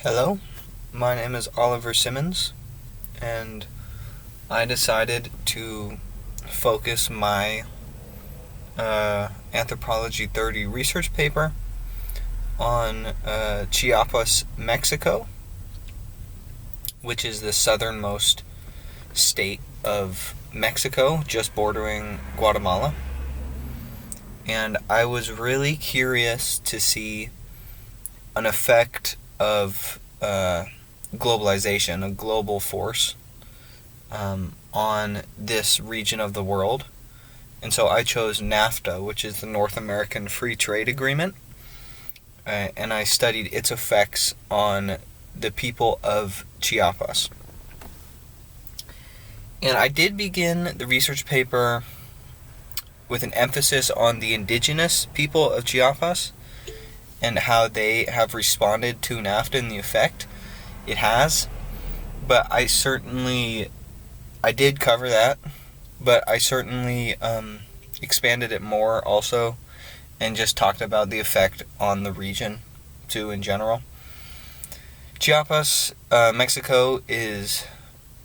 Hello, my name is Oliver Simmons, and I decided to focus my Anthropology 30 research paper on Chiapas, Mexico, which is the southernmost state of Mexico, just bordering Guatemala. And I was really curious to see an effect of globalization, a global force, on this region of the world. And so I chose NAFTA, which is the North American Free Trade Agreement, and I studied its effects on the people of Chiapas. And I did begin the research paper with an emphasis on the indigenous people of Chiapas and how they have responded to NAFTA and the effect it has. But I did cover that, but I certainly expanded it more also and just talked about the effect on the region too in general. Chiapas, Mexico is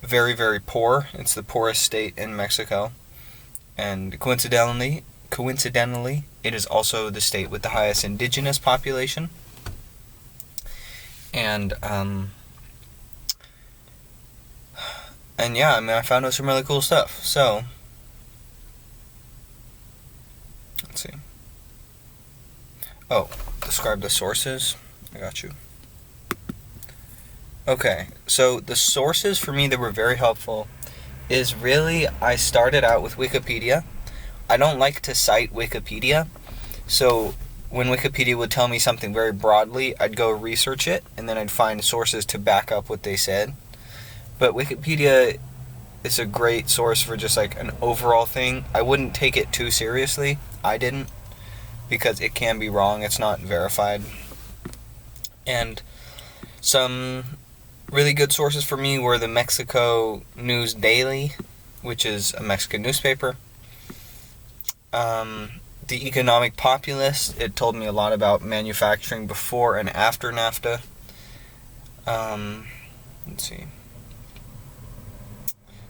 very, very poor. It's the poorest state in Mexico. And coincidentally, it is also the state with the highest indigenous population. And yeah, I found out some really cool stuff. So, let's see. Oh, describe the sources. I got you. Okay, so the sources for me that were very helpful is really, I started out with Wikipedia. I don't like to cite Wikipedia, so when Wikipedia would tell me something very broadly, I'd go research it, and then I'd find sources to back up what they said. But Wikipedia is a great source for just like an overall thing. I wouldn't take it too seriously. I didn't, because it can be wrong. It's not verified. And some really good sources for me were the Mexico News Daily, which is a Mexican newspaper. The Economic Populist, it told me a lot about manufacturing before and after NAFTA. Let's see.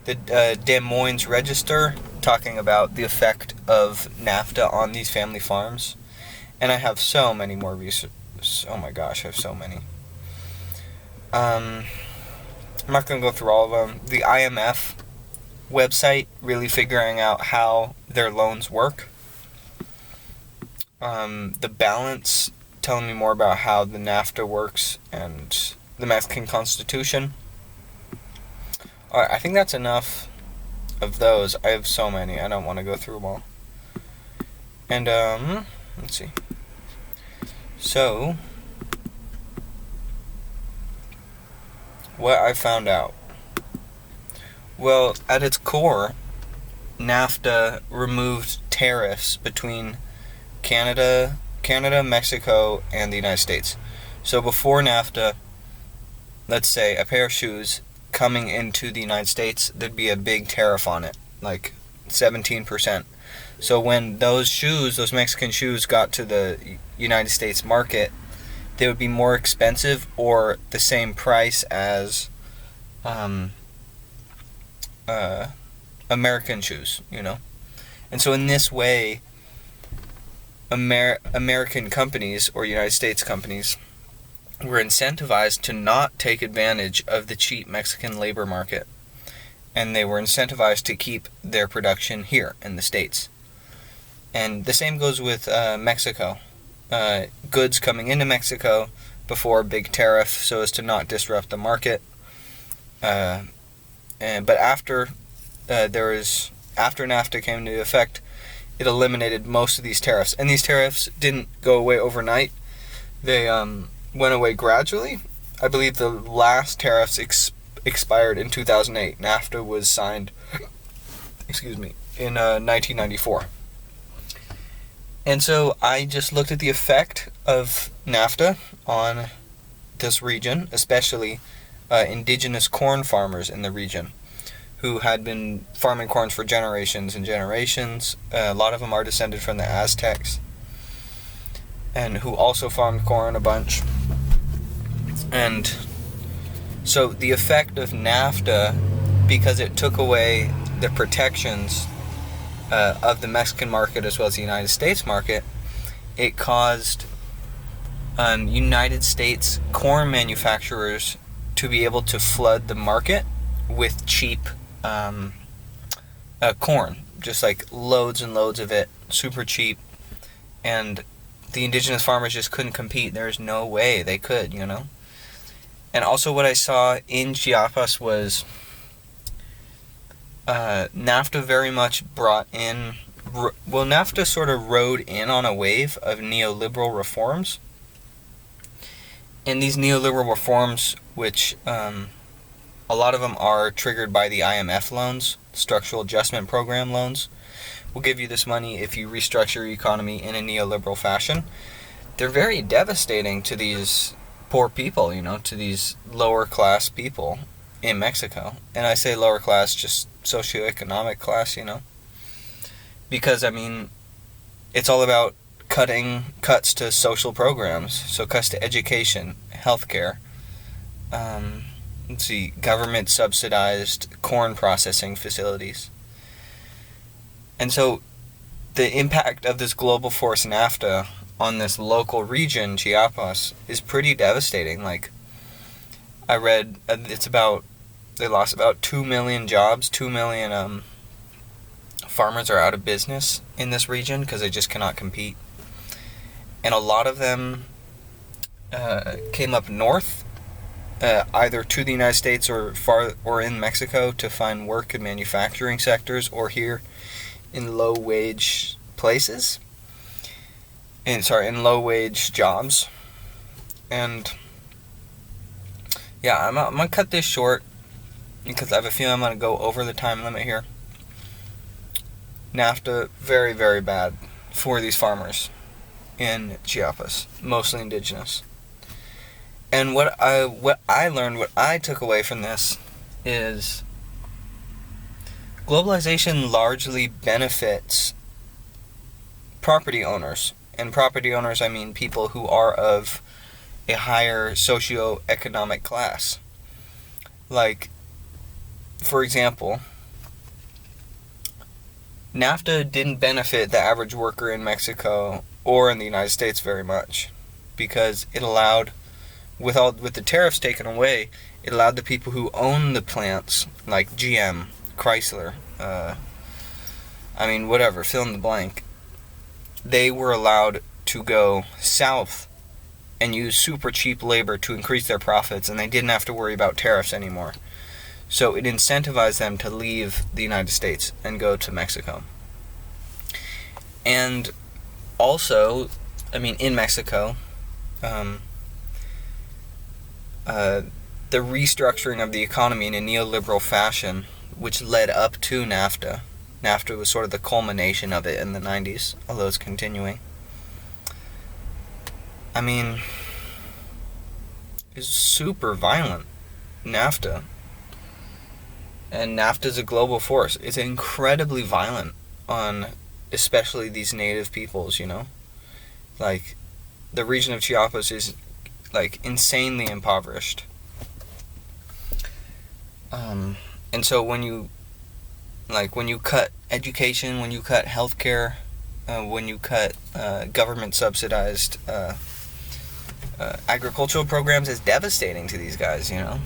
The Des Moines Register, talking about the effect of NAFTA on these family farms. And I have so many more research. Oh my gosh, I have so many. I'm not going to go through all of them. The IMF website, really figuring out how their loans work. The Balance, telling me more about how the NAFTA works and the Mexican Constitution. Alright, I think that's enough of those. I have so many, I don't want to go through them all. And, let's see. So, what I found out. Well, at its core, NAFTA removed tariffs between Canada, Mexico, and the United States. So before NAFTA, let's say a pair of shoes coming into the United States, there'd be a big tariff on it, like 17%. So when those Mexican shoes got to the United States market, they would be more expensive or the same price as American shoes, And so in this way, American companies or United States companies were incentivized to not take advantage of the cheap Mexican labor market. And they were incentivized to keep their production here in the States. And the same goes with Mexico. Goods coming into Mexico before a big tariff so as to not disrupt the market. But after NAFTA came into effect, it eliminated most of these tariffs. And these tariffs didn't go away overnight. They went away gradually. I believe the last tariffs expired in 2008. NAFTA was signed in 1994. And so I just looked at the effect of NAFTA on this region, especially indigenous corn farmers in the region, who had been farming corn for generations and generations. A lot of them are descended from the Aztecs, and who also farmed corn a bunch. And so the effect of NAFTA, because it took away the protections of the Mexican market as well as the United States market, it caused United States corn manufacturers to be able to flood the market with cheap corn, just like loads and loads of it, super cheap, and the indigenous farmers just couldn't compete. There's no way they could, you know. And also what I saw in Chiapas was NAFTA very much brought in, well, NAFTA sort of rode in on a wave of neoliberal reforms. And these neoliberal reforms, which a lot of them are triggered by the IMF loans, Structural Adjustment Program loans, will give you this money if you restructure your economy in a neoliberal fashion. They're very devastating to these poor people, you know, to these lower class people in Mexico. And I say lower class, just socioeconomic class, you know. Because, I mean, it's all about cuts to social programs. So cuts to education, healthcare, let's see, government subsidized corn processing facilities. And so the impact of this global force NAFTA on this local region, Chiapas, is pretty devastating. Like, I read they lost about 2 million jobs, 2 million farmers are out of business in this region because they just cannot compete. And a lot of them came up north, either to the United States or in Mexico to find work in manufacturing sectors, or here in low-wage places. In low-wage jobs. And yeah, I'm going to cut this short because I have a feeling I'm going to go over the time limit here. NAFTA, very, very bad for these farmers in Chiapas, mostly indigenous. And what I learned, what I took away from this is globalization largely benefits property owners. And property owners, I mean people who are of a higher socioeconomic class. Like, for example, NAFTA didn't benefit the average worker in Mexico or in the United States very much, because it allowed, with the tariffs taken away, it allowed the people who own the plants, like GM, Chrysler, whatever, fill in the blank, they were allowed to go south and use super cheap labor to increase their profits, and they didn't have to worry about tariffs anymore. So it incentivized them to leave the United States and go to Mexico. And also, in Mexico, the restructuring of the economy in a neoliberal fashion, which led up to NAFTA. NAFTA was sort of the culmination of it in the 90s, although it's continuing. It's super violent, NAFTA. And NAFTA is a global force. It's incredibly violent on especially these native peoples, you know? Like, the region of Chiapas is, like, insanely impoverished. And so when you cut education, when you cut healthcare, when you cut government subsidized agricultural programs, it's devastating to these guys, you know?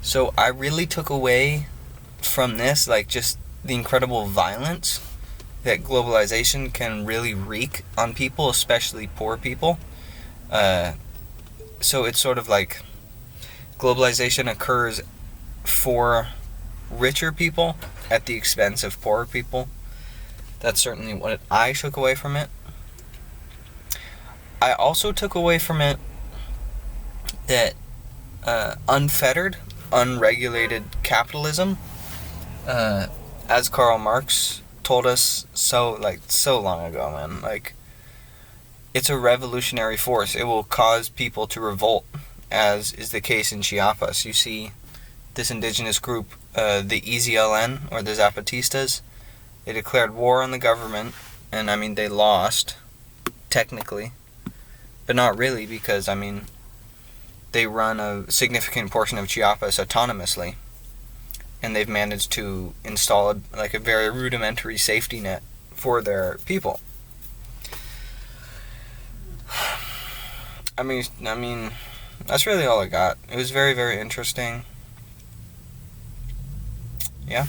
So I really took away from this, like, just the incredible violence that globalization can really wreak on people, especially poor people. So it's sort of like globalization occurs for richer people at the expense of poorer people. That's certainly what I took away from it. I also took away from it that unfettered, unregulated capitalism, as Karl Marx told us so long ago, man, like, it's a revolutionary force. It will cause people to revolt, as is the case in Chiapas. You see this indigenous group, the EZLN, or the Zapatistas, they declared war on the government, and they lost, technically, but not really, because, they run a significant portion of Chiapas autonomously, and they've managed to install a very rudimentary safety net for their people. I mean, that's really all I got. It was very, very interesting. Yeah.